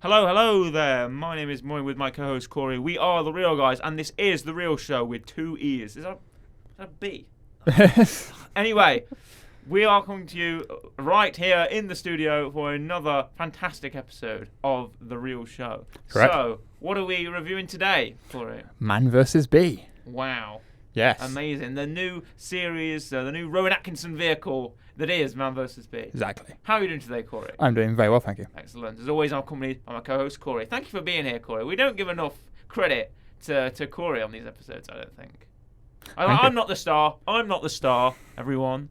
Hello there. My name is Moy with my co-host Corey. We are The Real Guys, and this is The Real Show with 2 E's. Is that a B? Anyway, we are coming to you right here in the studio for another fantastic episode of The Real Show. Correct. So, what are we reviewing today, Corey? Man vs. Bee. Wow. Yes. Amazing. The new series, the new Rowan Atkinson vehicle that is Man vs. Bee. Exactly. How are you doing today, Corey? I'm doing very well, thank you. Excellent. As always, I'm accompanied by my co-host Corey. Thank you for being here, Corey. We don't give enough credit to Corey on these episodes, I don't think. I'm not the star. I'm not the star, everyone.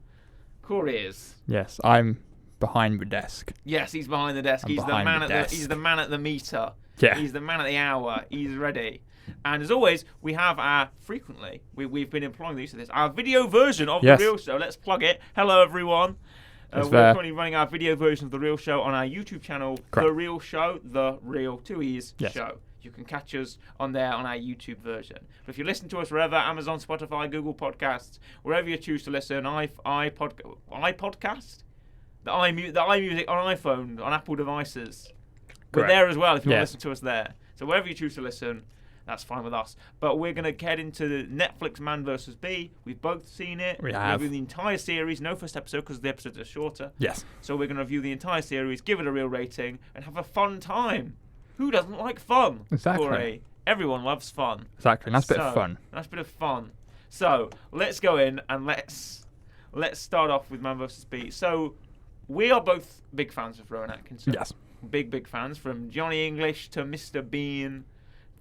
Corey is. Yes, I'm behind the desk. Yes, he's behind the desk. I'm He's the behind man the at desk. he's the man at the meter. Yeah. He's the man at the hour. He's ready. And as always, we have we've been employing the use of this, our video version of Yes. The Real Show. Let's plug it. Hello, everyone. It's We're there. currently running our video version of The Real Show on our YouTube channel, Correct. The Real Show, The Real 2 E's Yes. Show. You can catch us on there on our YouTube version. But if you listen to us wherever, Amazon, Spotify, Google Podcasts, wherever you choose to listen, iPodcast? The iMusic on iPhone, on Apple devices. We're Correct. there as well if you want Yes. to listen to us there. So wherever you choose to listen, that's fine with us. But we're going to head into the Netflix Man vs. Bee. We've both seen it. We We're have. reviewing the entire series. No first episode because the episodes are shorter. Yes. So we're going to review the entire series, give it a real rating, and have a fun time. Who doesn't like fun? Exactly. Corey? Everyone loves fun. Exactly. Nice bit of So, fun. Nice bit of fun. So let's go in and let's start off with Man vs. Bee. So we are both big fans of Rowan Atkinson. Yes. Big fans, from Johnny English to Mr. Bean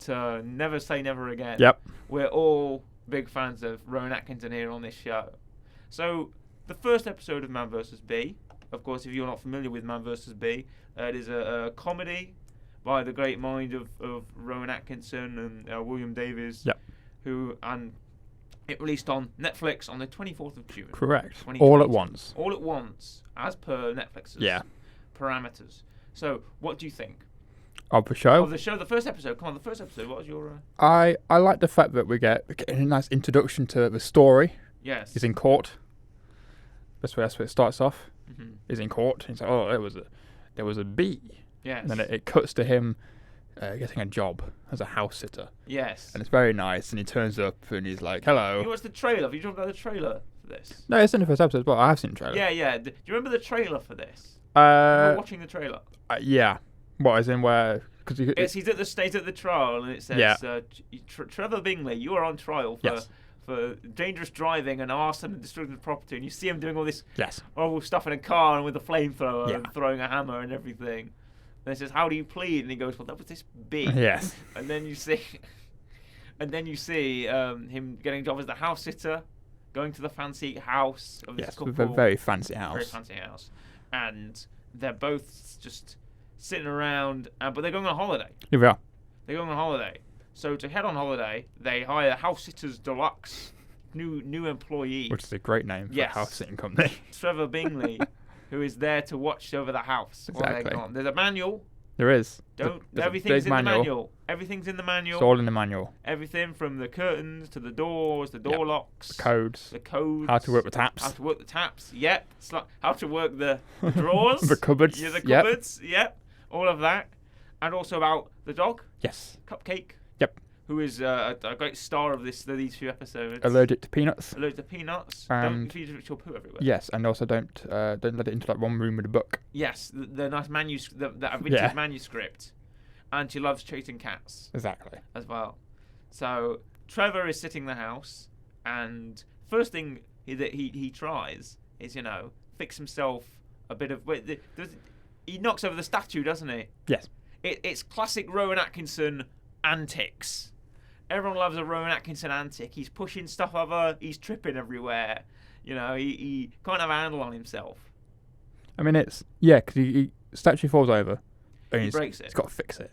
to Never Say Never Again. Yep. We're all big fans of Rowan Atkinson here on this show. So the first episode of Man vs. Bee, of course, if you're not familiar with Man vs. Bee, it is a comedy by the great mind of Rowan Atkinson and William Davies. Yep. And it released on Netflix on the 24th of June. Correct. 2020. All at once. All at once, as per Netflix's Yeah. parameters. So, what do you think Of the show. of the show? The first episode. Come on, the first episode. What was your? I like the fact that we're getting a nice introduction to the story. Yes. He's in court. That's where it starts off. Mhm. He's in court. He's like, oh, there was a bee. Yes. And then it cuts to him getting a job as a house sitter. Yes. And it's very nice. And he turns up and he's like, hello. You watched the trailer. Have you talked about the trailer for this? No, it's in the first episode as well. I have seen the trailer. Yeah. Do you remember the trailer for this? Remember watching the trailer. Yeah. What, as in where? Because He's at the trial, and it says, Yeah. Trevor Bingley, you are on trial for Yes. for dangerous driving and arson and destruction of property. And you see him doing all this Yes. horrible stuff in a car and with a flamethrower Yeah. and throwing a hammer and everything. And it says, "How do you plead?" And he goes, "Well, that was this bee." Yes. And then you see, him getting a job as the house sitter, going to the fancy house of this Yes. couple. With a very fancy Very house. fancy house, and they're both just sitting around, but they're going on holiday. Here we are. They're going on holiday. So to head on holiday, they hire House Sitters Deluxe, new employee, Which is a great name for Yes. a house sitting company. Trevor Bingley, who is there to watch over the house while they're Exactly. gone. There's a manual. There is. There's a everything's big in the manual. Everything's in the manual. It's all in the manual. Everything from the curtains to the doors, the door Yep. locks, Codes. the codes, How to work the taps. how to work the taps. Yep. It's like how to work the drawers, The cupboards. Yeah, the Yep. cupboards. Yep. All of that, and also about the dog, Yes. Cupcake. Yep. Who is a great star of these few episodes. Allergic to peanuts. Allergic to peanuts. And- Don't feed it, she'll poo everywhere. Yes, and also don't let it into like one room with a book. Yes, the nice manuscript, that vintage Yeah. manuscript, and she loves chasing cats Exactly. as well. So Trevor is sitting in the house, and first thing that he tries is fix himself a bit of. He knocks over the statue, doesn't he? Yes. It's classic Rowan Atkinson antics. Everyone loves a Rowan Atkinson antic. He's pushing stuff over. He's tripping everywhere. He can't have a handle on himself. I mean, because he statue falls over. And He breaks it. He's got to fix it.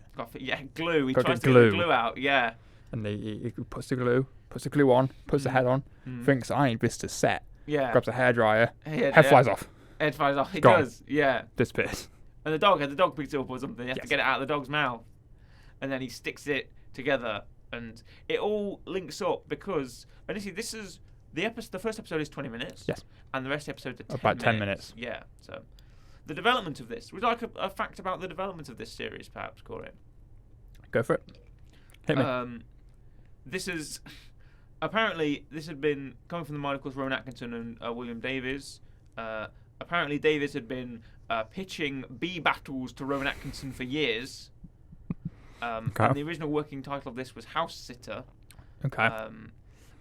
Glue. He Got to tries get to get the glue. glue out. Yeah. And he puts the glue on, puts the head on, thinks, I need this to set. Yeah. Grabs a hairdryer, Head head flies off, Head flies off. It Gone. does. Yeah. disappears. And the dog picks it up or something. You have to Yes. get it out of the dog's mouth. And then he sticks it together. And it all links up because, honestly, this is the first episode is 20 minutes. Yes. And the rest of the episode are 10 About 10 minutes. Yeah. So the development of this. Would you like a fact about the development of this series, perhaps, Corey? Go for it. Hit me. This is apparently this had been coming from the mind of course Rowan Atkinson and William Davies. Apparently Davies had been pitching bee battles to Rowan Atkinson for years. And the original working title of this was House Sitter. Okay.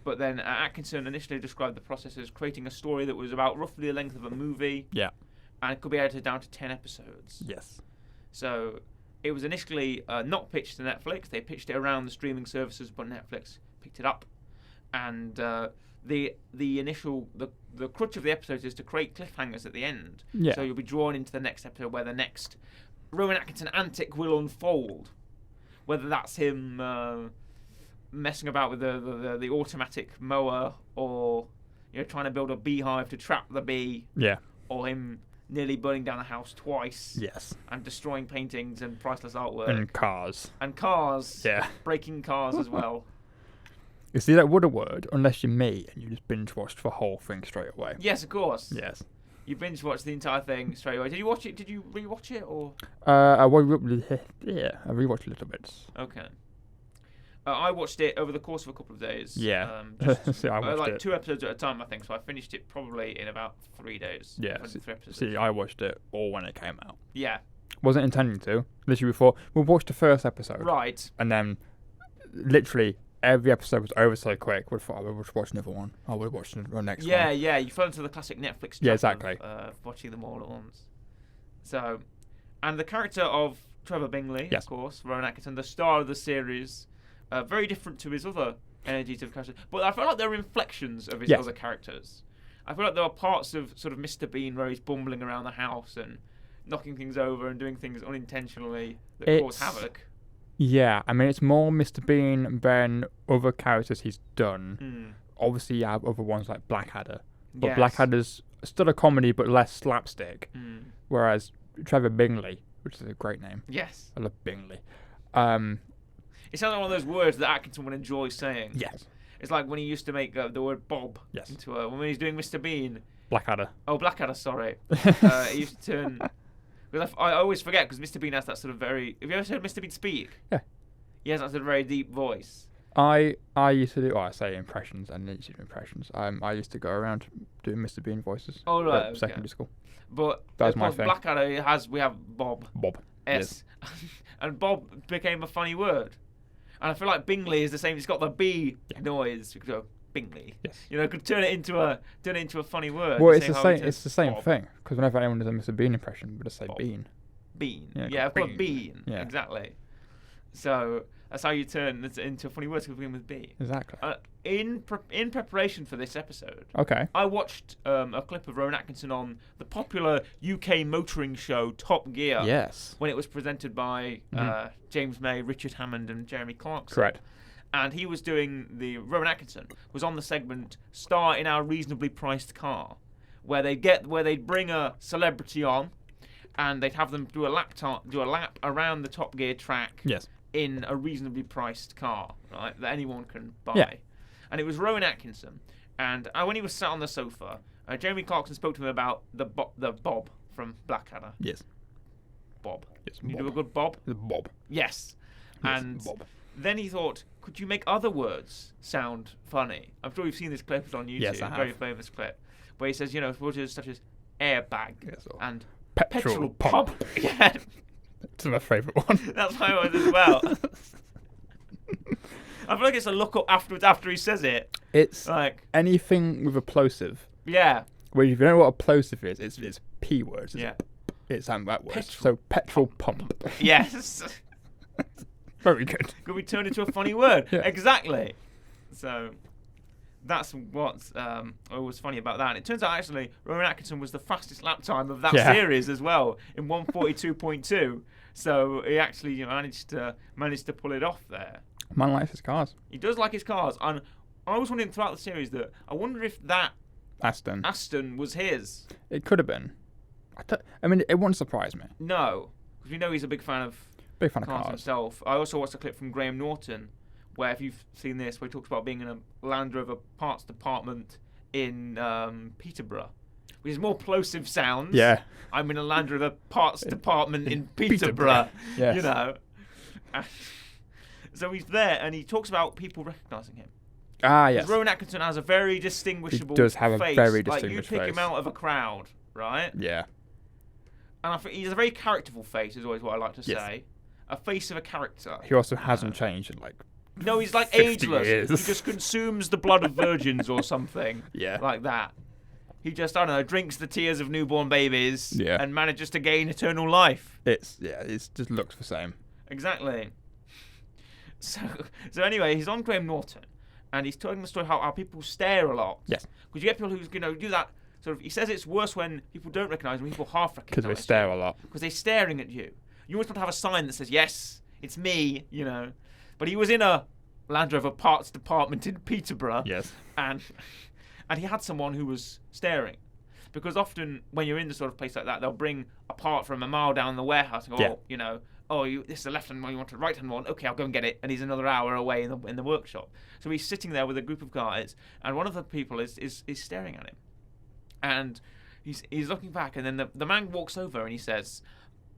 But then Atkinson initially described the process as creating a story that was about roughly the length of a movie. Yeah. And it could be edited down to 10 episodes. Yes. So it was initially not pitched to Netflix. They pitched it around the streaming services, but Netflix picked it up. And the crutch of the episode is to create cliffhangers at the end. Yeah. So you'll be drawn into the next episode where the next Rowan Atkinson antic will unfold. Whether that's him messing about with the automatic mower, or trying to build a beehive to trap the bee. Yeah. Or him nearly burning down a house twice. Yes. And destroying paintings and priceless artwork. And cars. And cars. Yeah. Breaking cars as well. You see, that would have worked unless you're me and you just binge watched the whole thing straight away. Yes, of course. Yes. You binge watched the entire thing straight away. Did you watch it? Did you rewatch it or? I rewatched a little bit. Okay. I watched it over the course of a couple of days. Yeah. See, I watched it 2 episodes at a time, I think. So I finished it probably in about 3 days. Yeah. 3 episodes. See, I watched it all when it came out. Yeah. Wasn't intending to. Literally before we watched the first episode. Right. And then, literally every episode was over so quick. I thought I would watch another one. I would watch the next one. Yeah. You fell into the classic Netflix. Yeah, exactly. Of watching them all at once. So, and the character of Trevor Bingley, yes. of course, Rowan Atkinson, the star of the series. Very different to his other energies of characters. But I feel like there are inflections of his other characters. I feel like there are parts of sort of Mr. Bean where he's bumbling around the house and knocking things over and doing things unintentionally that cause havoc. Yeah, I mean, it's more Mr. Bean than other characters he's done. Obviously, you have other ones like Blackadder. But Blackadder's still a comedy but less slapstick. Whereas Trevor Bingley, which is a great name. Yes. I love Bingley. It sounds like one of those words that Atkinson would enjoy saying. Yes. It's like when he used to make the word Bob into when he's doing Mr. Bean. Blackadder. Oh, Blackadder, sorry. He used to turn... Because I always forget, because Mr. Bean has that sort of very... Have you ever heard Mr. Bean speak? Yeah. He has that sort of very deep voice. I used to do... Well, I say impressions and YouTube impressions. I used to go around doing Mr. Bean voices. Oh, right. At secondary school. But that was my thing. Blackadder we have Bob. Bob. S. And Bob became a funny word. And I feel like Bingley is the same. It's got the B noise. You could go Bingley. Yes. Could turn it into a funny word. Well, it's the same. It's the same thing. Because whenever anyone does a Mr. Bean impression, we just say Bob. Bean. Bean. Yeah, I've got Bean. Yeah. Exactly. So that's how you turn it into a funny word to begin with B. Exactly. In preparation for this episode, okay, I watched a clip of Rowan Atkinson on the popular UK motoring show Top Gear. Yes. When it was presented by James May, Richard Hammond, and Jeremy Clarkson. Correct. And he was doing Rowan Atkinson was on the segment "Star in Our Reasonably Priced Car," where they'd bring a celebrity on, and they'd have them do a lap around the Top Gear track. Yes. In a reasonably priced car, right, that anyone can buy. Yeah. And it was Rowan Atkinson. And when he was sat on the sofa, Jeremy Clarkson spoke to him about the Bob from Blackadder. Yes. Bob. Yes. Can you do a good Bob? The Bob. Yes. Yes, And Bob. then he thought, could you make other words sound funny? I'm sure you've seen this clip. It's on YouTube. Yes, I have. Very famous clip. Where he says, words such as airbag and petrol pump. Yeah. It's my favourite one. That's my one as well. I feel like it's a look up afterwards after he says it. It's like anything with a plosive. Yeah. Where if you know what a plosive is, it's P words. It's that word. So petrol pump. Yes. Very good. Could we turn it into a funny word? Yeah. Exactly. So that's what's always funny about that. And it turns out actually Rowan Atkinson was the fastest lap time of that series as well in 1:42.2. So he actually managed to pull it off there. Man likes his cars. He does like his cars, and I was wondering throughout the series that I wonder if that Aston was his. It could have been. I mean, it wouldn't surprise me. No, because we know he's a big fan of cars himself. I also watched a clip from Graham Norton, where if you've seen this, where he talks about being in a Land Rover parts department in Peterborough, which is more plosive sounds. Yeah. I'm in a Land Rover parts department in Peterborough. Yes. You know. So he's there, and he talks about people recognising him. Ah, yes. Rowan Atkinson has a very distinguishable He does have face. a very Like, distinguished you pick him face. out of a crowd, right? Yeah. And I think he's a very characterful face, is always what I like to Yes. say. A face of a character. He also hasn't changed in like. No, he's like 50 ageless. years. He just consumes the blood of virgins or something. Yeah. Like that. He just, I don't know, drinks the tears of newborn babies Yeah. and manages to gain eternal life. It just looks the same. Exactly. So anyway, he's on Graham Norton, and he's telling the story how people stare a lot. Yes. Because you get people who do that sort of. He says it's worse when people don't recognise when people half recognise. Because they stare a lot. Because they're staring at you. You always want to have a sign that says, "Yes, it's me," you know. But he was in a Land Rover parts department in Peterborough. Yes. And he had someone who was staring. Because often when you're in the sort of place like that, they'll bring a part from a mile down the warehouse and go, Yeah. oh, you know, this is a left-hand one, you want a right-hand one, okay, I'll go and get it. And he's another hour away in the workshop. So he's sitting there with a group of guys, and one of the people is staring at him. And he's looking back, and then the man walks over and he says,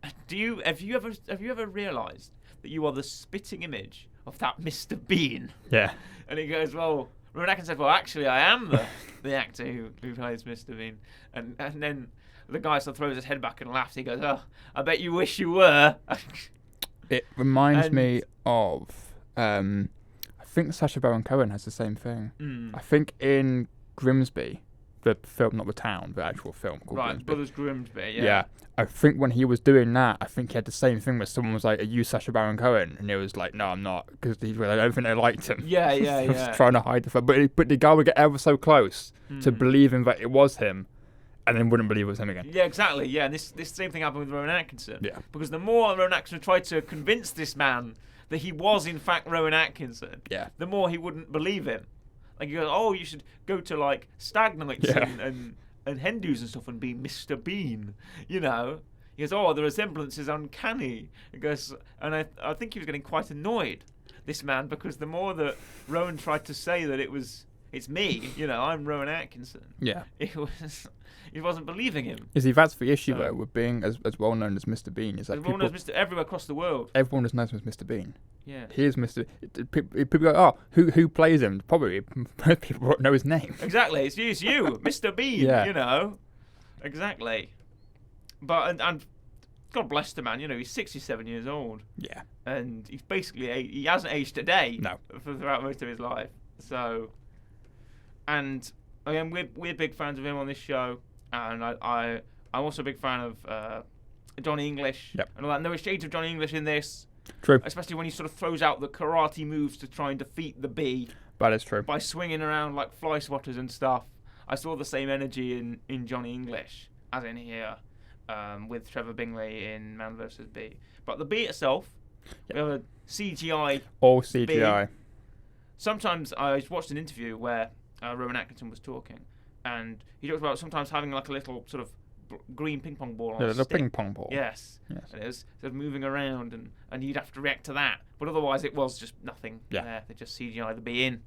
have you ever realised that you are the spitting image of that Mr. Bean? Yeah. And he goes, well, Rowan Atkinson said, well, actually, I am the actor who plays Mr. Bean. And then the guy sort of throws his head back and laughs. He goes, oh, I bet you wish you were. It reminds me of, I think Sacha Baron Cohen has the same thing. I think in Grimsby, the film, not the town, the actual film called Grimsby. Brothers Grimsby, yeah. Yeah. I think when he was doing that, I think he had the same thing where someone was like, are you Sacha Baron Cohen? And he was like, no, I'm not. Because I don't think they liked him. Yeah, He was yeah. trying to hide the fact. But the guy would get ever so close to believing that it was him, and then wouldn't believe it was him again. Yeah, exactly. Yeah, and this same thing happened with Rowan Atkinson. Yeah. Because the more Rowan Atkinson tried to convince this man that he was in fact Rowan Atkinson, Yeah. the more he wouldn't believe him. Like, he goes, oh, you should go to like stag nights Yeah. and hen do's and stuff and be Mr. Bean, you know. He goes, oh, the resemblance is uncanny. He goes, and I think he was getting quite annoyed, this man, because the more that Rowan tried to say that it's me, you know, I'm Rowan Atkinson. Yeah. He wasn't believing him. You see, that's the issue So- though with being as well known as Mr. Bean. Is that Everyone knows Mr. everywhere across the world. everyone just knows him as Mr. Bean. Yeah. He is Mr. People go, oh, who plays him? Probably most people won't know his name. Exactly. It's you, Mr. Bean. Yeah. You know. Exactly. But and God bless the man. You know, he's 67 years old, Yeah. and he's basically he hasn't aged a day. No. Throughout most of his life. So, and again, we're big fans of him on this show, and I'm also a big fan of Johnny English. Yep. And all that. And there were shades of Johnny English in this, True. especially when he sort of throws out the karate moves to try and defeat the bee That is true. by swinging around like fly swatters and stuff. I saw the same energy in Johnny English as in here, with Trevor Bingley in Man vs. Bee. But the bee itself, we have a CGI. All CGI. Sometimes I watched an interview where Rowan Atkinson was talking, and he talked about sometimes having like a little sort of green ping pong ball on a The stick. ping pong ball. Yes. Yes. And it was sort of moving around, and you'd have to react to that. But otherwise, it was just nothing Yeah. there. They just CGI the bee in.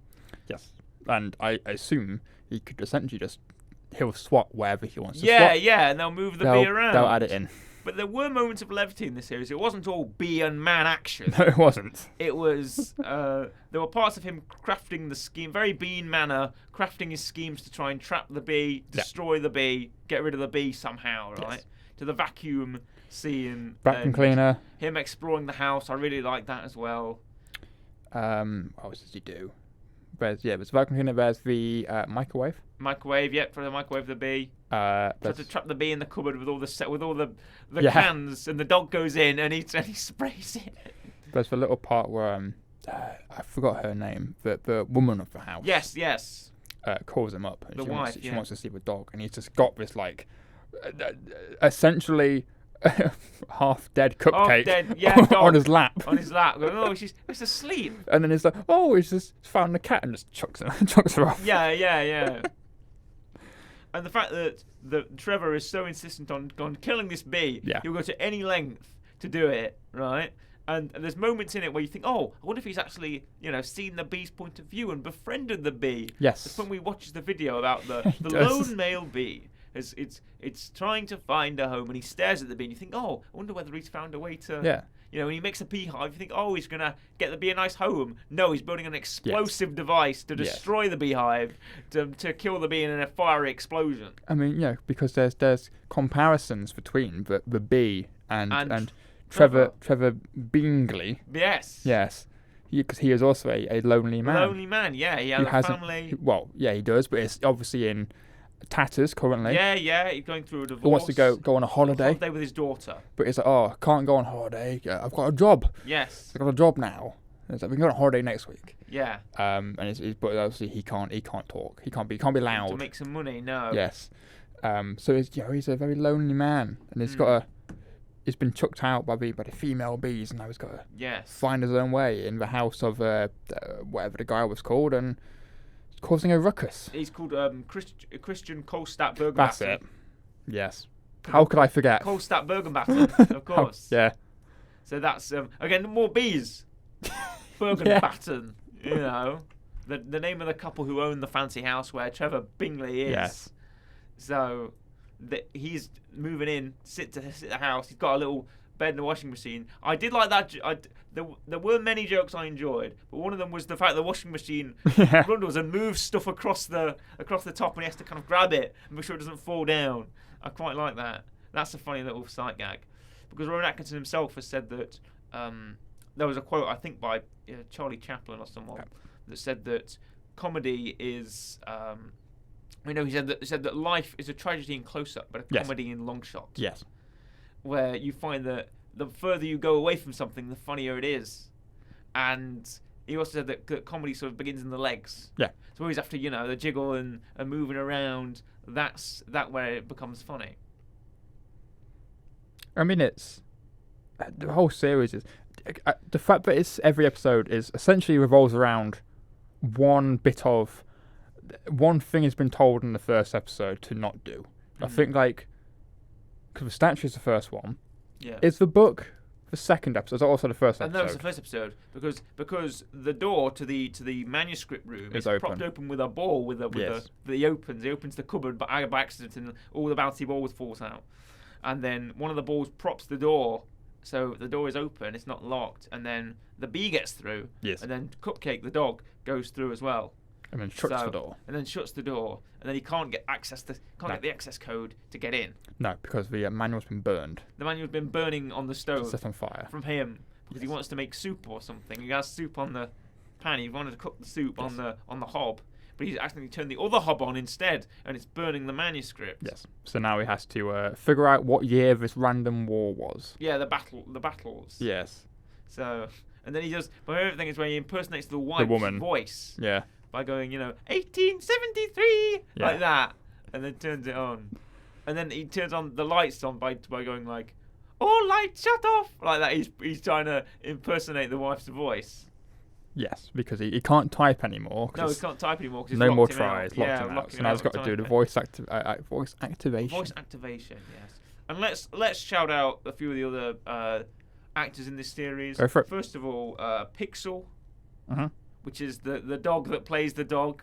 Yes. And I assume he could essentially he'll swap wherever he wants to Yeah, swap. yeah, and they'll move the bee around. They'll add it in. But there were moments of levity in this series. It wasn't all bee and man action. No, it wasn't. It was, there were parts of him crafting the scheme, very Bean manner, crafting his schemes to try and trap the bee, destroy the bee, get rid of the bee somehow, right? Yes. To the vacuum scene. Vacuum and cleaner. Him exploring the house, I really like that as well. What else does he do? There's vacuum cleaner. There's the microwave. Microwave, yep, for the microwave the bee. Try to trap the bee in the cupboard with all the Yeah. cans, and the dog goes in and he sprays it. There's the little part where I forgot her name. The woman of the house. Yes. Calls him up. And The she wife, She yeah. wants to see the dog, and he's just got this like, essentially, half dead cupcake dead, yeah, on dog. his lap. On his lap, going, oh, she's asleep. And then he's like, oh, he's just found the cat and just chucks her off. Yeah. And the fact that Trevor is so insistent on killing this bee, Yeah. he'll go to any length to do it, right? And there's moments in it where you think, oh, I wonder if he's actually, seen the bee's point of view and befriended the bee. Yes. It's when we watch the video about the He does. lone male bee it's trying to find a home, and he stares at the bee, and you think, oh, I wonder whether he's found a way to. Yeah. You know, when he makes a beehive, you think, oh, he's gonna get the bee a nice home. No, he's building an explosive device to destroy the beehive, to kill the bee in a fiery explosion. I mean, yeah, because there's comparisons between the bee and Trevor Bingley. Yes. Yes. Because he is also a lonely man. Lonely man, yeah. He has a family. Well, yeah, he does, but it's obviously in tatters currently. Yeah. He's going through a divorce. He wants to go on a holiday. Holiday with his daughter. But it's like, oh, I can't go on holiday. I've got a job. Yes. I've got a job now. It's like, we can go on holiday next week. Yeah. And but obviously he can't talk. He can't be loud. To make some money, no. Yes. So he's a very lonely man, and he's been chucked out by the female bees, and now he's got to find his own way in the house of whatever the guy was called, and causing a ruckus. He's called Christian Kolstad Bergenbatten. That's it. Yes. How could I forget? Kolstad Bergenbatten, of course. Yeah. So that's again more bees. Bergenbatten. You know, the name of the couple who own the fancy house where Trevor Bingley is. Yes. So he's moving in, sit at the house. He's got a little bed and a washing machine. I did like that. There were many jokes I enjoyed, but one of them was the fact the washing machine grundles and moves stuff across the top, and he has to kind of grab it and make sure it doesn't fall down. I quite like that. That's a funny little sight gag, because Rowan Atkinson himself has said that there was a quote, I think, by Charlie Chaplin or someone that said that comedy is. He said that life is a tragedy in close-up, but a comedy in long shot. Yes. Where you find that the further you go away from something, the funnier it is. And he also said that comedy sort of begins in the legs. Yeah. So always after, the jiggle and moving around, that's where it becomes funny. I mean, it's the whole series is the fact that it's every episode is essentially revolves around one thing has been told in the first episode to not do. I think because the statue is the first one. Yeah. Is the book the second episode? Is also the first episode? No, it's the first episode because the door to the manuscript room is propped open with a ball he opens the cupboard by accident, and all the bouncy balls falls out, and then one of the balls props the door. So the door is open, it's not locked, and then the bee gets through. Yes. And then Cupcake, the dog, goes through as well. And then shuts the door. And then shuts the door, and then he can't get get the access code to get in. No, because the manual's been burned. The manual's been burning on the stove. Set on fire. From him, because he wants to make soup or something. He has soup on the pan. He wanted to cook the soup on the hob, but he's accidentally turned the other hob on instead, and it's burning the manuscript. Yes. So now he has to figure out what year this random war was. Yeah, the battles. Yes. So, and then he does. My favorite thing is when he impersonates the wife's voice. Yeah. By going, 1873, like that, and then turns it on, and then he turns on the lights on by going like, "All lights shut off," like that. He's trying to impersonate the wife's voice. Yes, because he can't type anymore. No, he can't type anymore. No more tries. Locked him out. So now he's got to do the voice activation. Voice activation, yes. And let's shout out a few of the other actors in this series. Go for it. First of all, Pixel. Which is the dog that plays the dog.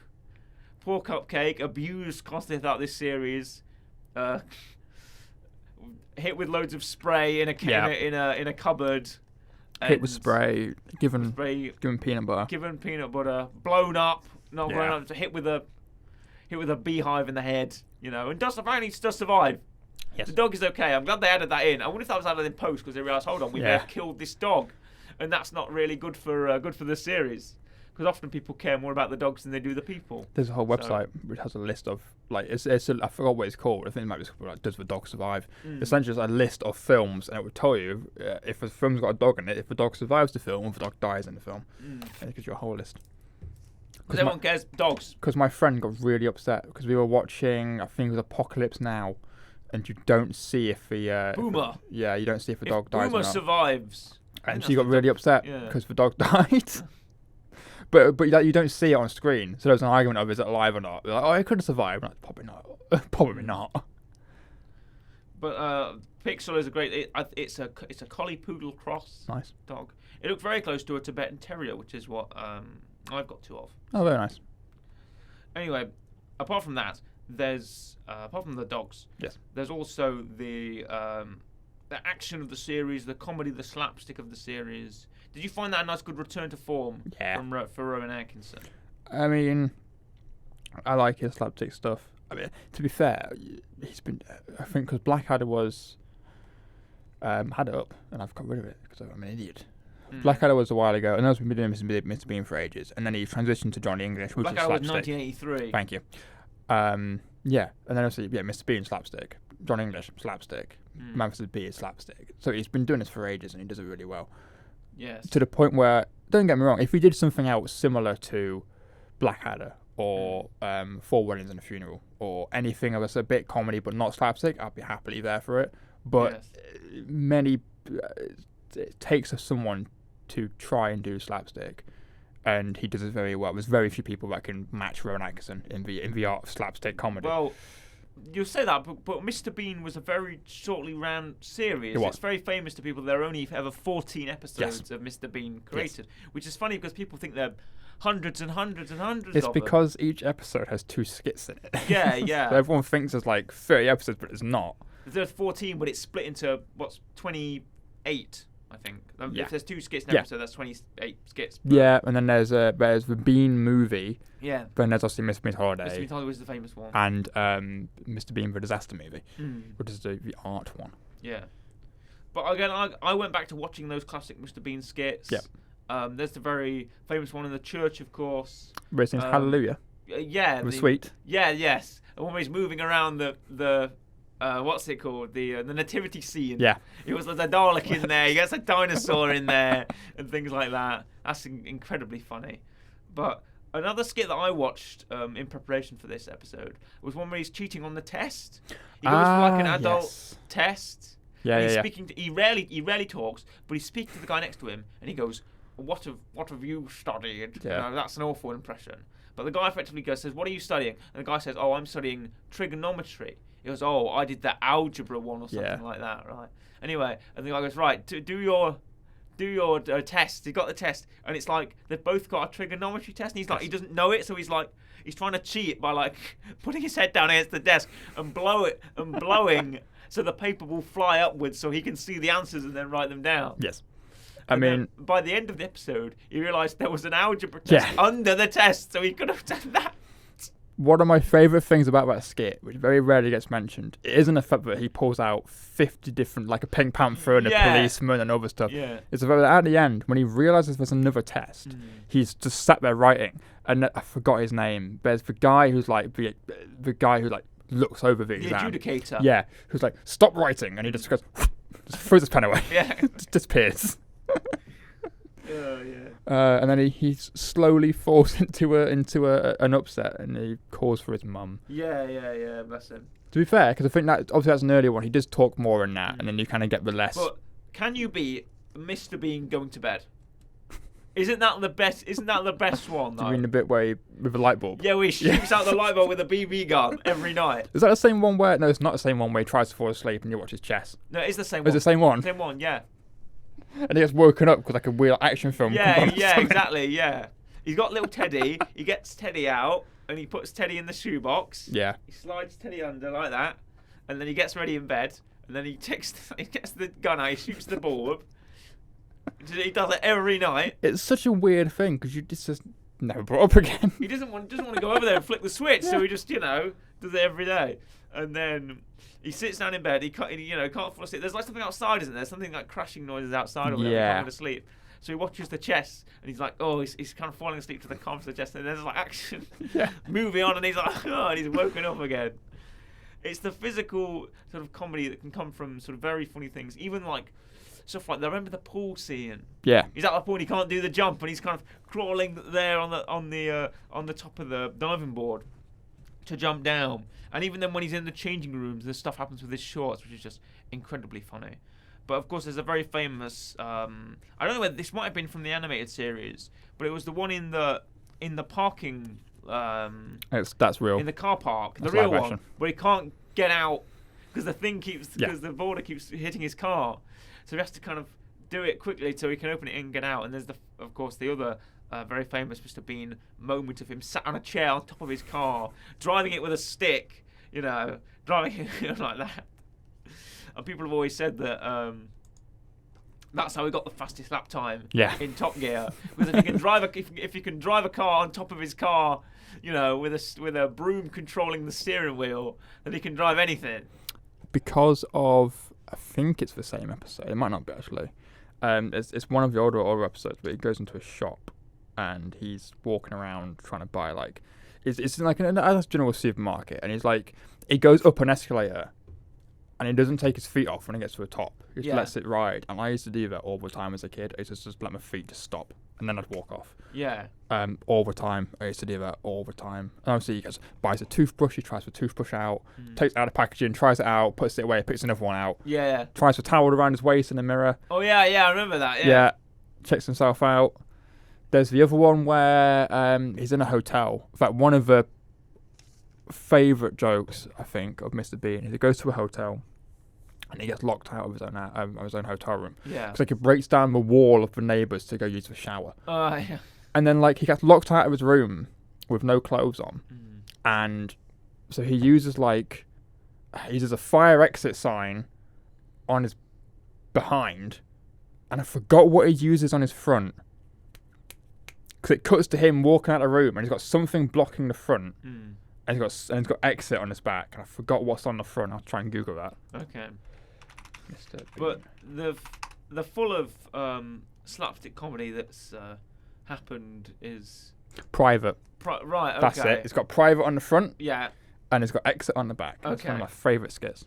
Poor Cupcake, abused constantly throughout this series. Hit with loads of spray in a cupboard. Hit with spray, given peanut butter. Given peanut butter, blown up, not blown up. Hit with a beehive in the head, and apparently does survive. Yes. The dog is okay. I'm glad they added that in. I wonder if that was added in post because they realised, hold on, we may have killed this dog, and that's not really good for the series. Because often people care more about the dogs than they do the people. There's a whole website which has a list of I forgot what it's called. I think it might be called Does the Dog Survive? Essentially, it's a list of films, and it would tell you if a film's got a dog in it, if the dog survives the film, or if the dog dies in the film. And it gives you a whole list. Because everyone cares dogs. Because my friend got really upset because we were watching, I think it was Apocalypse Now, and you don't see if the Boomer. You don't see if the dog dies or not. Boomer survives. And she got really upset because the dog died. But you don't see it on screen, so there's an argument of is it alive or not. They're like, oh, it could have survived. I'm like, probably not. Probably not. But Pixel is a great. It's a collie poodle cross. Nice dog. It looked very close to a Tibetan Terrier, which is what I've got two of. Oh, very nice. Anyway, apart from that, there's apart from the dogs, Yes. there's also the action of the series, the comedy, the slapstick of the series. Did you find that a nice, good return to form for Rowan Atkinson? I mean, I like his slapstick stuff. I mean, to be fair, he's been. I think because Blackadder was had it up, and I've got rid of it because I'm an idiot. Blackadder was a while ago, and that's been doing Mr. Bean for ages, and then he transitioned to Johnny English, which Blackadder is slapstick. was 1983. Thank you. Yeah, and then obviously, Mr. Bean slapstick, John English slapstick, Man vs. Bee is slapstick. So he's been doing this for ages, and he does it really well. Yes. To the point where, don't get me wrong, if he did something else similar to Blackadder or Four Weddings and a Funeral or anything of a bit comedy but not slapstick, I'd be happily there for it. But it takes someone to try and do slapstick, and he does it very well. There's very few people that can match Rowan Atkinson in the art of slapstick comedy. Well, you'll say that, but Mr. Bean was a very shortly ran series. It's very famous to people. There are only ever 14 episodes of Mr. Bean created, which is funny because people think there are hundreds and hundreds and hundreds it's of because each episode has 2 skits in it. Yeah, yeah. So everyone thinks there's like 30 episodes, but it's not. There's 14, but it's split into, 28, I think. If there's 2 skits in an episode, that's 28 skits. Yeah, and then there's the Bean movie. Yeah. Then there's obviously Mr. Bean's Holiday. Mr. Bean's Holiday was the famous one. And Mr. Bean the Disaster Movie, which is the art one. Yeah. But again, I went back to watching those classic Mr. Bean skits. Yeah. There's the very famous one in the church, of course. Where it sings Hallelujah. Yeah. It was sweet. Yeah, yes. And when he's moving around the what's it called? The nativity scene. Yeah. It was like a Dalek in there. He gets a dinosaur in there and things like that. That's incredibly funny. But another skit that I watched in preparation for this episode was one where he's cheating on the test. He goes for like an adult test. Yeah, he's yeah, speaking to, he rarely talks, but he's speaking to the guy next to him, and he goes, "What have you studied?" Yeah. You know, that's an awful impression. But the guy effectively says, "What are you studying?" And the guy says, "Oh, I'm studying trigonometry." He goes, "Oh, I did the algebra one or something like that, right?" Anyway, and the guy goes, "Right, do your test." He got the test, and it's like they've both got a trigonometry test, and he's like, he doesn't know it, so he's trying to cheat by like putting his head down against the desk and blowing so the paper will fly upwards so he can see the answers and then write them down. Yes. I mean, by the end of the episode, he realised there was an algebra test under the test, so he could have done that. One of my favourite things about that skit, which very rarely gets mentioned, it isn't the fact that he pulls out 50 different, like a Pink Panther and a policeman and other stuff. Yeah. It's that at the end, when he realises there's another test, he's just sat there writing, and I forgot his name. There's the guy who's like the guy who like looks over the exam. The adjudicator. Yeah, who's like, "Stop writing," and he just goes, just throws his pen away. Yeah. Just disappears. Yeah. And then he slowly falls into an upset, and he calls for his mum. Yeah, bless him. To be fair, because I think that obviously that's an earlier one. He does talk more in that, and then you kind of get the less. But can you be Mr. Bean going to bed? Isn't that the best? Isn't that the best one? Do you mean the bit where with a light bulb? Yeah, where he shoots out the light bulb with a BB gun every night. Is that the same one where? No, it's not the same one where he tries to fall asleep and you watch his chest. No, it's the same one. Is it the same one? Same one, yeah. And he gets woken up because like a real action film. Yeah, exactly, yeah. He's got little Teddy. He gets Teddy out and he puts Teddy in the shoebox. Yeah. He slides Teddy under like that, and then he gets ready in bed, and then he gets the gun out. He shoots the bulb. He does it every night. It's such a weird thing because you just never brought up again. He doesn't want to go over there and flick the switch, so he just does it every day, and then he sits down in bed. He can't fall asleep. There's like something outside, isn't there? Something like crashing noises outside of him. He can't go to sleep. So he watches the chess, and he's like, oh, he's kind of falling asleep to the comms of the chess, and there's like action, moving on, and he's like, oh, and he's woken up again. It's the physical sort of comedy that can come from sort of very funny things, even like stuff like remember the pool scene. Yeah. He's at the pool and he can't do the jump, and he's kind of crawling there on the top of the diving board to jump down. And even then, when he's in the changing rooms, this stuff happens with his shorts, which is just incredibly funny. But of course, there's a very famous. I don't know whether this might have been from the animated series, but it was the one in the parking. That's real. In the car park, that's the real one, action. Where he can't get out because the border keeps hitting his car, so he has to kind of do it quickly so he can open it and get out. And there's of course the other very famous Mr. Bean moment of him sat on a chair on top of his car, driving it with a stick. Driving it like that. And people have always said that that's how he got the fastest lap time in Top Gear. Because if you can drive a car on top of his car, with a broom controlling the steering wheel, then he can drive anything. Because of, I think it's the same episode. It might not be actually. It's one of the older episodes, but he goes into a shop and he's walking around trying to buy it's like a general supermarket, and he goes up an escalator. And he doesn't take his feet off when he gets to the top. He just lets it ride. And I used to do that all the time as a kid. I used to just let my feet just stop. And then I'd walk off. Yeah. All the time. I used to do that all the time. And obviously he buys a toothbrush. He tries the toothbrush out. Takes it out of the packaging. Tries it out. Puts it away. Picks another one out. Yeah. Tries the towel around his waist in the mirror. Oh, yeah. I remember that. Yeah. Checks himself out. There's the other one where he's in a hotel. In fact, one of the favourite jokes, I think, of Mr. Bean is he goes to a hotel and he gets locked out of his own hotel room. Yeah. It's like he breaks down the wall of the neighbours to go use the shower. Yeah. And then he gets locked out of his room with no clothes on. And so he uses a fire exit sign on his behind, and I forgot what he uses on his front. Because it cuts to him walking out of the room and he's got something blocking the front. And he's got exit on his back, and I forgot what's on the front. I'll try and Google that. Okay. Mr. Bean. But the full of slapstick comedy that's happened is Private. Right. Okay. That's it. It's got Private on the front. Yeah. And it's got Exit on the back. That's one of my favourite skits.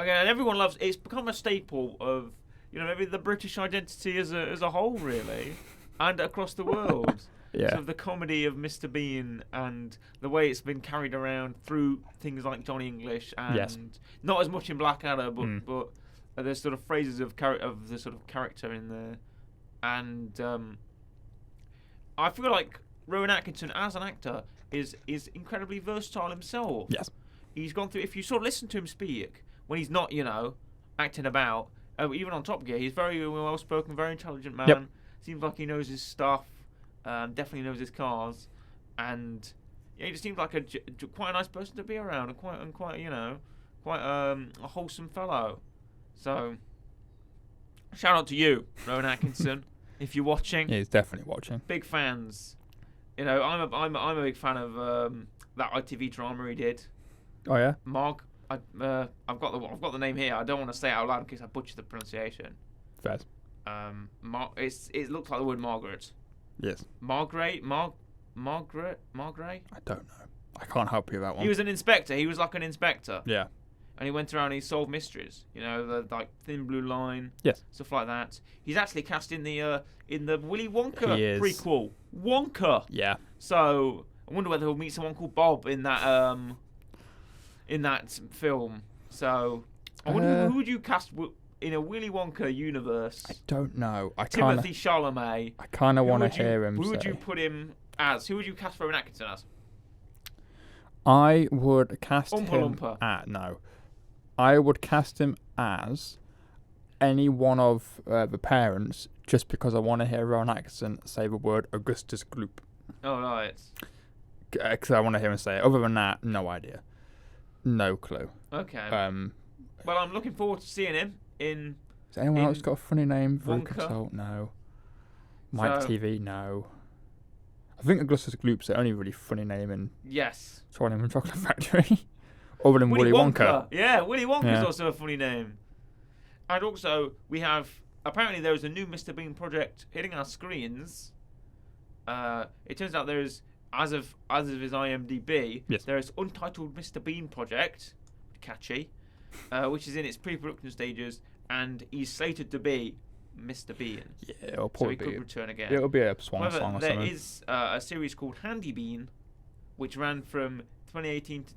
Okay, and everyone loves. It's become a staple of maybe the British identity as a whole, really, and across the world. Yeah. Sort of the comedy of Mr. Bean and the way it's been carried around through things like Johnny English and not as much in Blackadder, but there's sort of phrases of the sort of character in there, and I feel like Rowan Atkinson as an actor is incredibly versatile himself. Yes. He's gone through. If you sort of listen to him speak when he's not acting about, even on Top Gear, he's very well spoken, very intelligent man. Yep. Seems like he knows his stuff. Definitely knows his cars, and he just seems like quite a nice person to be around, and quite a wholesome fellow. So, shout out to you, Rowan Atkinson, if you're watching. Yeah, he's definitely watching. Big fans. I'm a big fan of that ITV drama he did. Oh yeah. Marg. I've got the name here. I don't want to say it out loud in case I butcher the pronunciation. Fair. It looks like the word Margaret. Yes. Margaret? I don't know. I can't help you with that one. He was an inspector. He was like an inspector. Yeah. And he went around and he solved mysteries. The Thin Blue Line. Yes. Stuff like that. He's actually cast in the Willy Wonka He is. prequel. Wonka. Yeah. So I wonder whether he'll meet someone called Bob in that film. So I wonder who would you cast in a Willy Wonka universe? I don't know. Timothy Chalamet. I kind of want to hear him. Who would you put him as? Who would you cast Rowan Atkinson as? I would cast him. Oompa No. I would cast him as any one of the parents, just because I want to hear Rowan Atkinson say the word Augustus Gloop. Oh right. Because I want to hear him say it. Other than that, no idea. No clue. Okay. Well, I'm looking forward to seeing him in. Has anyone else got a funny name? Wonka? No. Mike TV? No. I think Augustus Gloop's the only really funny name in Charlie and the Chocolate Factory. Other than Willy Wonka. Yeah, Willy Wonka is also a funny name. And also, we have. Apparently, there is a new Mr. Bean project hitting our screens. It turns out there is, as of his IMDb, there is Untitled Mr. Bean project, catchy, which is in its pre-production stages, and he's slated to be Mr. Bean. Yeah, it'll probably so he could return again. It'll be a swan song or something. There is a series called Handy Bean, which ran from 2018 to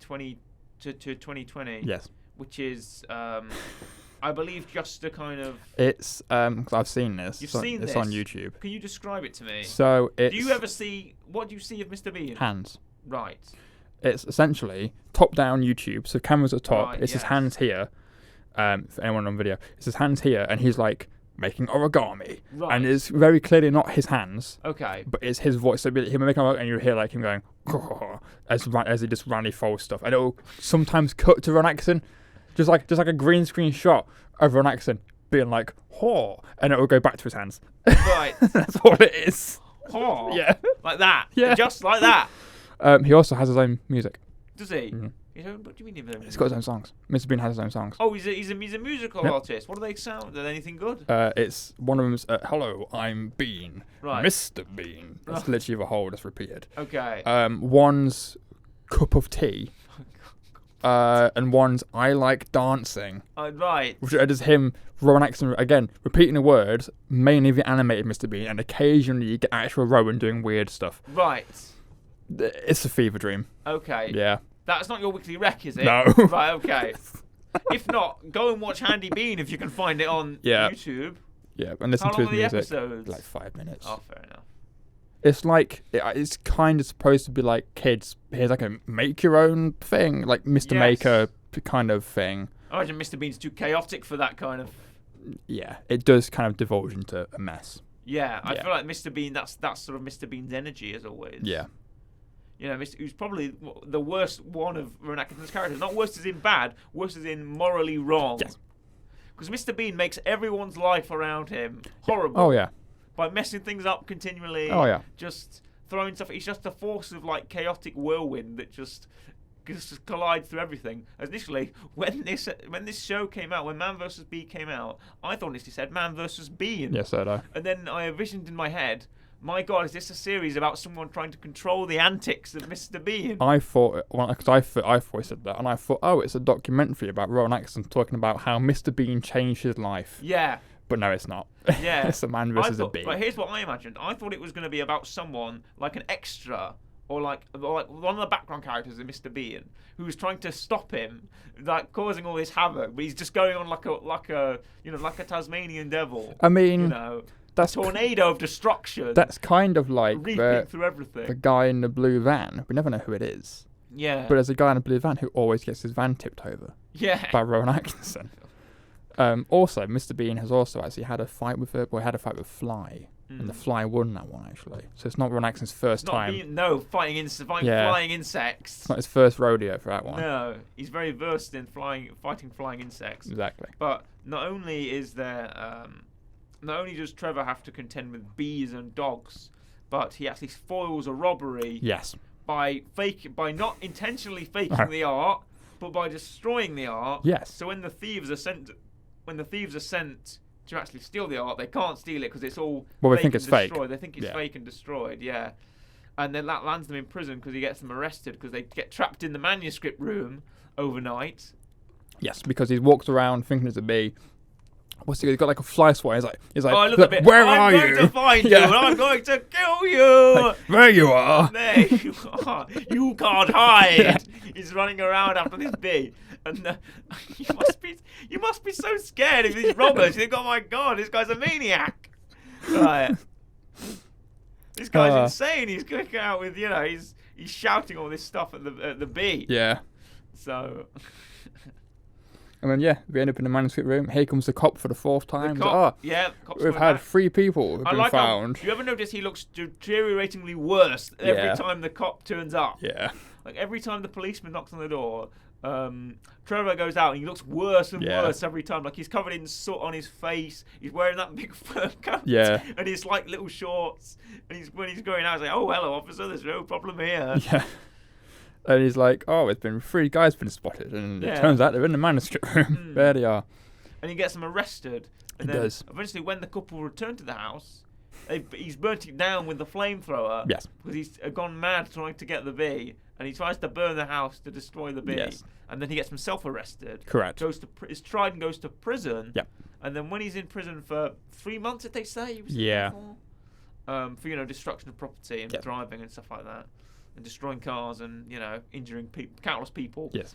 2020. Yes. Which is, I believe, just a kind of. It's I've seen this. You've seen this? It's on YouTube. Can you describe it to me? So it's. Do you ever see? What do you see of Mr. Bean? Hands. Right. It's essentially top-down YouTube. So cameras at top. Right, it's his hands here. For anyone on video, it's his hands here, and he's like making origami, Right. and it's very clearly not his hands, Okay. but it's his voice. So he'll make and you hear like him going as he just randomly folds stuff, and it'll sometimes cut to Ron Atkinson, just like a green screen shot of Ron Atkinson being like and it will go back to his hands. Right. That's all it is. Oh. Yeah. Like that. Yeah. Just like that. He also has his own music. Does he? Mhm. What do you mean? He's got his own songs. Mr. Bean has his own songs. Oh, he's a musical Yep. artist. What do they sound? Are they anything good? It's one of them's "Hello, I'm Bean, Right. Mr. Bean." That's literally the whole just repeated. Okay. One's "Cup of Tea," and one's "I Like Dancing," Right. which is him, Rowan Atkinson, again repeating the words, mainly the animated Mr. Bean, and occasionally you get actual Rowan doing weird stuff. Right. It's a fever dream. Okay. Yeah. That's not your weekly rec, is it? No. Right. Okay. If not, go and watch Handy Bean if you can find it on Yeah. YouTube. Yeah, and listen How to long his are the music. episodes? Like 5 minutes. Oh, fair enough. It's like it's kind of supposed to be like kids. Here's like a make your own thing, like Mr. Yes. Maker kind of thing. I imagine Mr. Bean's too chaotic for that kind of. Yeah, it does kind of divulge into a mess. Yeah, I Yeah. feel like Mr. Bean. That's sort of Mr. Bean's energy as always. Yeah, You know, who's probably the worst one of Rowan Atkinson's characters. Not worst as in bad, worst as in morally wrong. Yes. Because Mr. Bean makes everyone's life around him horrible. Oh yeah. By messing things up continually. Oh yeah. Just throwing stuff. He's just a force of like chaotic whirlwind that just collides through everything. As initially, when this show came out, when Man vs. Bee came out, I thought initially said Man vs. Bean. Yes, so do I. And then I envisioned in my head, my God, is this a series about someone trying to control the antics of Mr. Bean? I thought, because I thought he said that, and I thought, oh, it's a documentary about Rowan Atkinson talking about how Mr. Bean changed his life. Yeah. But no, it's not. Yeah. It's a man versus a bee. But here's what I imagined. I thought it was going to be about someone like an extra or like one of the background characters of Mr. Bean who was trying to stop him, like causing all this havoc. But he's just going on like a Tasmanian devil. I mean, you know, that's tornado of destruction. That's kind of like reaping through everything. the guy in the blue van. We never know who it is. Yeah. But there's a guy in a blue van who always gets his van tipped over. Yeah. By Rowan Atkinson. Also, Mr. Bean has also actually had a fight with Fly, and the Fly won that one actually. So it's not Rowan Atkinson's first time. Fighting flying insects. It's not his first rodeo for that one. No, he's very versed in fighting flying insects. Exactly. But not only does Trevor have to contend with bees and dogs, but he actually foils a robbery. Yes. By not intentionally faking the art, but by destroying the art. Yes. So when the thieves are sent to actually steal the art, they can't steal it because it's all. Well, they fake think and it's fake. destroyed. They think it's fake and destroyed. Yeah. And then that lands them in prison because he gets them arrested because they get trapped in the manuscript room overnight. Yes, because he walks around thinking it's a bee. He's got like a fly swatter. He's like, oh, look a bit. Where are you? I'm going to find you and I'm going to kill you. Like, there you are. There you are. You can't hide. Yeah. He's running around after this bee. And you must be so scared of these robbers. You think, oh my God, this guy's a maniac. Right. This guy's insane. He's going out with, he's shouting all this stuff at the bee. Yeah. So. And then we end up in the manuscript room. Here comes the cop for the fourth time. The cop, we've had 3 people who've been found. Do you ever notice he looks deterioratingly worse every time the cop turns up? Yeah. Like every time the policeman knocks on the door, Trevor goes out and he looks worse and worse every time. Like he's covered in soot on his face. He's wearing that big fur coat. Yeah. And his like little shorts. And when he's going out, he's like, "Oh, hello, officer. There's no problem here." Yeah. And he's like, "Oh, it's been 3 guys been spotted," and it turns out they're in the manuscript room. There they are. And he gets them arrested. And he then does. Eventually, when the couple return to the house, he's burnt it down with the flamethrower. Yes. Because he's gone mad trying to get the bee, and he tries to burn the house to destroy the bee. Yes. And then he gets himself arrested. Correct. Is tried and goes to prison. Yep. And then when he's in prison for 3 months, did they say he was? Yeah. For destruction of property and driving and stuff like that, and destroying cars and injuring countless people. Yes.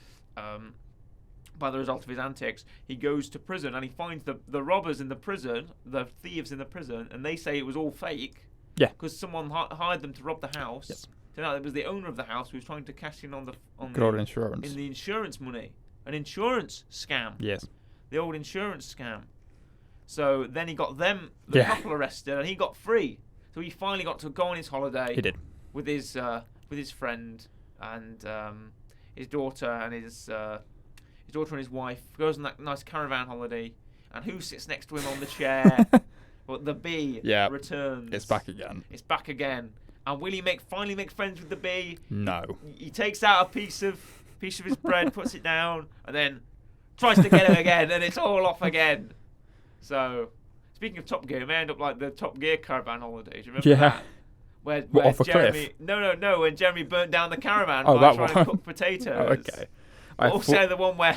By the result of his antics, he goes to prison and he finds the robbers in the prison, the thieves in the prison, and they say it was all fake. Yeah. Because someone hired them to rob the house. Yes. Turned out it was the owner of the house who was trying to cash in on the insurance. In the insurance money, an insurance scam. Yes. The old insurance scam. So then he got the couple arrested, and he got free. So he finally got to go on his holiday. He did. With his friend and his daughter and his daughter and his wife. Goes on that nice caravan holiday, and who sits next to him on the chair? But the bee returns. It's back again. It's back again. And will he finally make friends with the bee? No. He takes out a piece of his bread, puts it down, and then tries to get it again, and it's all off again. So, speaking of Top Gear, it may end up like the Top Gear caravan holidays. You remember that? Where off a Jeremy, cliff? No, when Jeremy burnt down the caravan by trying to cook potatoes. Oh, okay. Also, the one where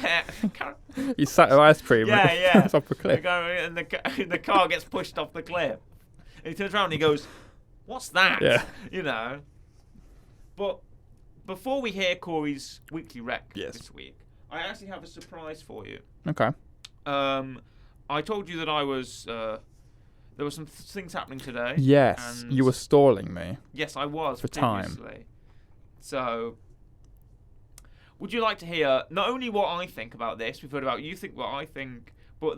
he sat with ice cream. Yeah. It's off a cliff. And the car gets pushed off the cliff. And he turns around and he goes, "What's that?" Yeah. You know. But before we hear Corey's weekly rec this week, I actually have a surprise for you. Okay. I told you that I was. There were some things happening today. Yes, you were stalling me. Yes, I was for previously. time. So, would you like to hear not only what I think about this? We've heard about you think what I think, but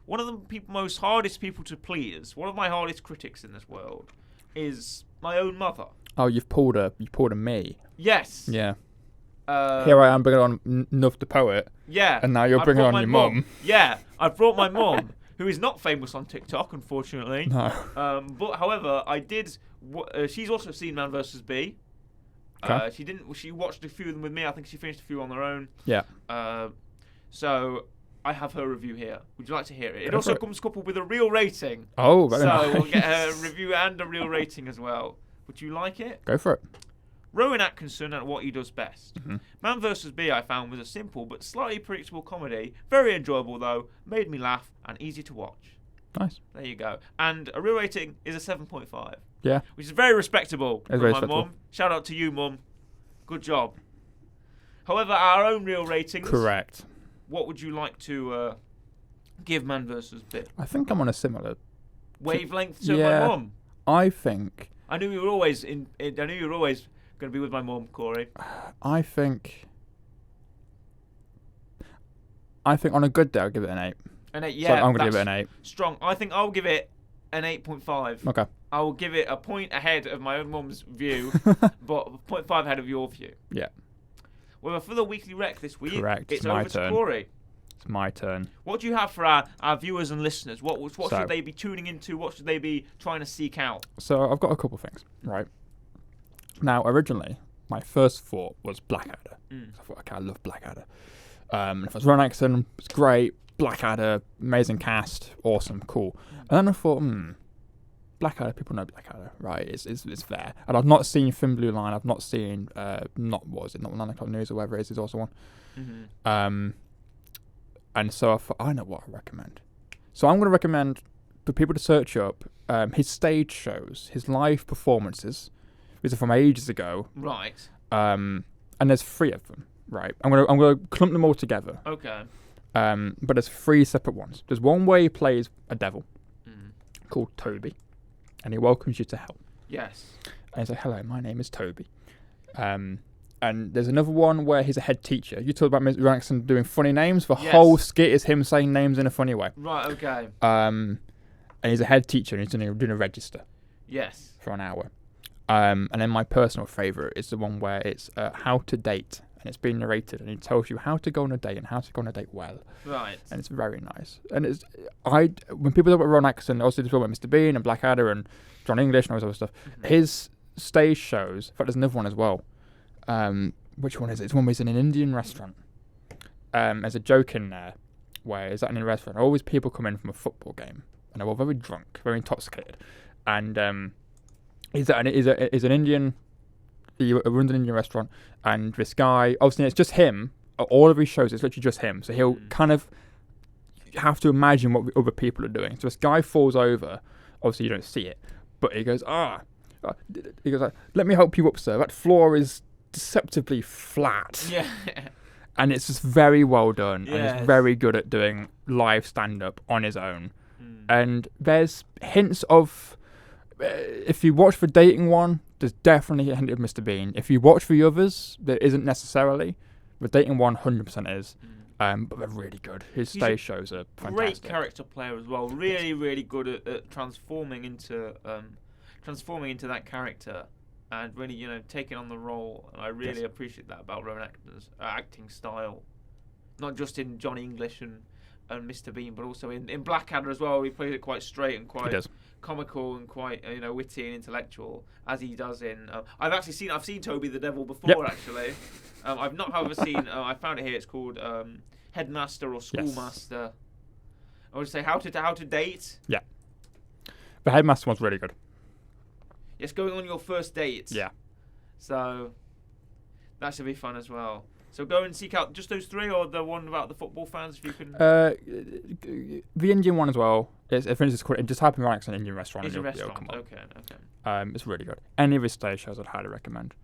one of the most hardest people to please, one of my hardest critics in this world, is my own mother. Oh, you pulled a me. Yes. Yeah. Here I am bringing on Nuff the Poet. Yeah. And now you're bringing on your mum. Yeah, I've brought my mum, who is not famous on TikTok, unfortunately. No. But however, I did. She's also seen Man vs. Bee. Okay. She didn't. She watched a few of them with me. I think she finished a few on her own. Yeah. So I have her review here. Would you like to hear it? It also comes coupled with a real rating. Oh, very nice. So we'll get a review and a real rating as well. Would you like it? Go for it. Rowan Atkinson at what he does best. Mm-hmm. Man vs. Bee, I found, was a simple but slightly predictable comedy. Very enjoyable though, made me laugh and easy to watch. Nice. There you go. And a real rating is a 7.5. Yeah. Which is very respectable It's from very my respectable. mum. Shout out to you, mum. Good job. However, our own real ratings. Correct. What would you like to give Man vs. Bee? I think I'm on a similar wavelength to my mum. I think. I knew you were always going to be with my mum, Corey. I think on a good day I'll give it an 8. An 8, yeah. So I'm going to give it an 8. Strong. I think I'll give it an 8.5. Okay. I will give it a point ahead of my own mum's view, but 0.5 ahead of your view. Yeah. Well, for the weekly rec this week, Correct. It's my over turn. to Corey. It's my turn. What do you have for our viewers and listeners? What So, should they be tuning into? What should they be trying to seek out? So I've got a couple of things, right? Now, originally, my first thought was Blackadder. I thought, okay, I love Blackadder. If it was Ron Atkinson, it's great. Blackadder, amazing cast, awesome, cool. And then I thought, Blackadder, people know Blackadder, right? It's there. And I've not seen Thin Blue Line. I've not seen, not 9 o'clock news or whatever it is also one. Mm-hmm. And so I thought, I know what I recommend. So I'm going to recommend for people to search up his stage shows, his live performances. These are from ages ago. Right. And there's 3 of them, right? I'm gonna clump them all together. Okay. But there's 3 separate ones. There's one where he plays a devil called Toby, and he welcomes you to hell. Yes. And he's like, "Hello, my name is Toby." And there's another one where he's a head teacher. You talked about Mr. Jackson doing funny names. The whole skit is him saying names in a funny way. Right. Okay. And he's a head teacher, and he's doing a register. Yes. For an hour. And then my personal favourite is the one where it's how to date, and it's being narrated, and it tells you how to go on a date and how to go on a date well. Right. And it's very nice. And when people talk about Ron Atkinson, also talk about Mr. Bean and Blackadder and John English and all this other stuff. Mm-hmm. His stage shows. In fact, there's another one as well. Which one is it? It's one where he's in an Indian restaurant. There's a joke in there where he's at an restaurant. Always people come in from a football game, and they're all very drunk, very intoxicated, and he's an Indian. He runs an Indian restaurant, and this guy, obviously, it's just him. All of his shows, it's literally just him. So he'll kind of have to imagine what the other people are doing. So this guy falls over. Obviously, you don't see it, but he goes, he goes, "Let me help you up, sir. That floor is deceptively flat." Yeah. And it's just very well done, Yes. and he's very good at doing live stand-up on his own. And there's hints of, if you watch the dating one, there's definitely a hint of Mr. Bean. If you watch the others, there isn't necessarily. The dating one, 100% is. But they're really good. His stage shows are fantastic. Great character player as well. Really, really good at transforming into that character, and really, taking on the role. And I really appreciate that about Rowan Atkinson's acting style, not just in Johnny English and Mr. Bean, but also in Blackadder as well. He plays it quite straight and quite comical and quite witty and intellectual, as he does in. I've seen Toby the Devil before actually. I've not however seen. I found it here. It's called Headmaster or Schoolmaster. I would say How to Date. Yeah, the Headmaster one's really good. Yes, going on your first date. Yeah. So that should be fun as well. So go and seek out just those three, or the one about the football fans, if you can. The Indian one as well. For instance, it's called, just type in an Indian restaurant. Indian and restaurant. Come up. Okay. It's really good. Any of his stage shows, I'd highly recommend.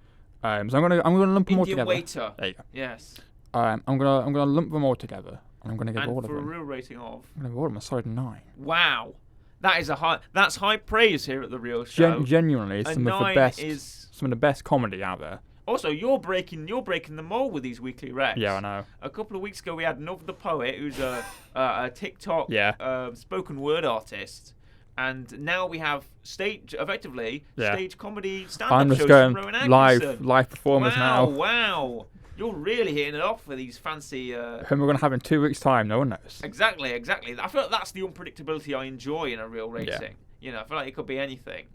So I'm gonna lump them all together. Indian Waiter. There you go. Yes. I'm gonna lump them all together, and I'm gonna give all of them. And for a real rating of. I'm gonna give all of them a solid 9. Wow. That's high praise here at the Real Show. Genuinely, some of the best comedy out there. Also, you're breaking the mold with these weekly recs. Yeah, I know. A couple of weeks ago, we had Nov the Poet, who's a TikTok spoken word artist, and now we have stage comedy stand-up shows from Rowan Atkinson. live performers now. Wow. You're really hitting it off with these fancy. Whom we're going to have in 2 weeks' time, no one knows. Exactly. I feel like that's the unpredictability I enjoy in a real racing. I feel like it could be anything.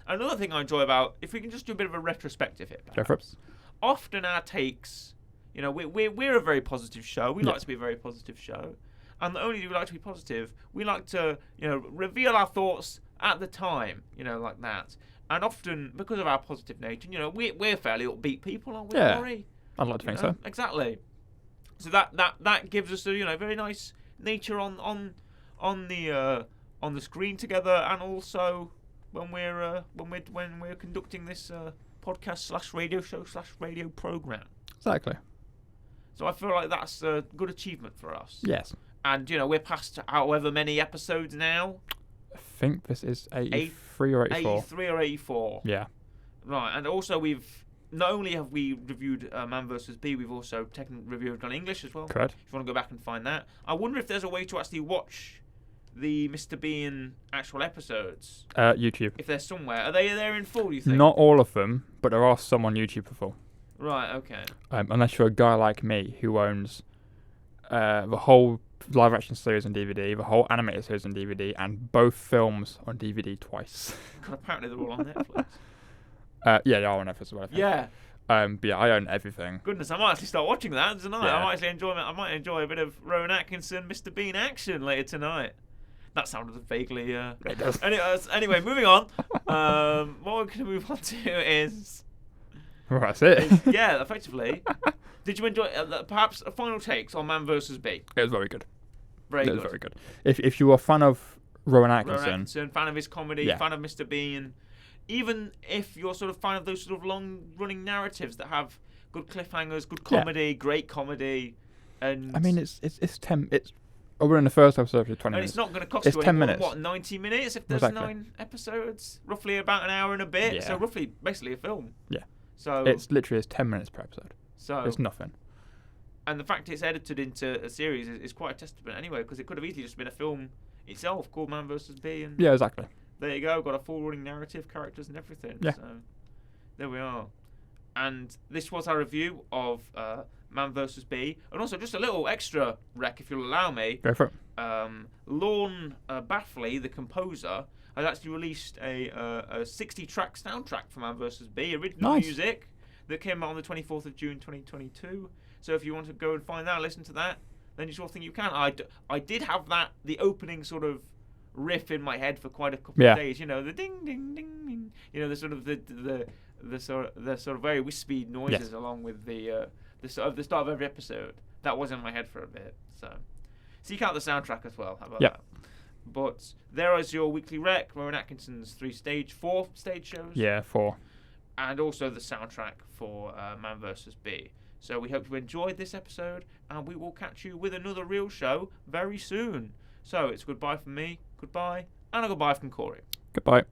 Another thing I enjoy about, if we can just do a bit of a retrospective here, go for it. Often our takes, we're a very positive show. We like to be a very positive show, and not only do we like to be positive, we like to reveal our thoughts at the time, like that. And often because of our positive nature, we're fairly upbeat people, aren't we? Yeah, Laurie? I'd like to think so. Exactly. So that gives us a very nice nature on the screen together, and also when we're conducting this podcast / radio show / radio program. Exactly. So I feel like that's a good achievement for us. Yes. And we're past however many episodes now. I think this is 83 or 84. 83 or 84. Yeah. Right, and also not only have we reviewed Man vs. Bee, we've also reviewed on English as well. Correct. If you want to go back and find that. I wonder if there's a way to actually watch the Mr. Bean actual episodes. YouTube. If they're somewhere. Are they there in full, do you think? Not all of them, but there are some on YouTube for full. Right, okay. Unless you're a guy like me who owns the whole live action series on DVD, the whole animated series on DVD, and both films on DVD twice. God, apparently they're all on Netflix. Yeah, they are on Netflix as well, I think. Yeah. But yeah, I own everything. Goodness, I might actually start watching that tonight. Yeah. I might enjoy a bit of Rowan Atkinson, Mr. Bean action later tonight. That sounded vaguely. It does. Anyway, moving on. What we're going to move on to is. Well, that's it. Yeah, effectively. Did you enjoy perhaps a final takes on Man vs. Bee? It was very good. Very good. It was very good. If you were a fan of Rowan Atkinson, fan of his comedy, fan of Mr. Bean, even if you're sort of fan of those sort of long-running narratives that have good cliffhangers, good comedy, great comedy, and I mean, it's 10. We're in the first episode for 20 and minutes. it's not going to cost it's you 10 any more minutes. than, 90 minutes if there's Exactly. 9 episodes? Roughly about an hour and a bit. Yeah. So roughly, basically a film. Yeah. So it's 10 minutes per episode. So it's nothing. And the fact it's edited into a series is quite a testament anyway, because it could have easily just been a film itself called Man vs. Bee. And Yeah, exactly. there you go. Got a full running narrative, characters and everything. Yeah. So there we are. And this was our review of Man vs. Bee. And also just a little extra rec, if you'll allow me. Go for it. Lorne Baffley, the composer, has actually released a 60-track soundtrack for Man vs. Bee, original music that came out on the 24th of June 2022. So if you want to go and find that, listen to that, then you sure think you can. I did have the opening sort of riff in my head for quite a couple of days. The ding ding ding ding. The sort of the sort of very wispy noises along with the start of every episode. That was in my head for a bit. So seek out the soundtrack as well. How about that? But there is your weekly rec. Rowan Atkinson's 4 stage shows. Yeah, 4. And also the soundtrack for Man vs. Bee. So we hope you enjoyed this episode, and we will catch you with another real show very soon. So it's goodbye from me, goodbye, and a goodbye from Corey. Goodbye.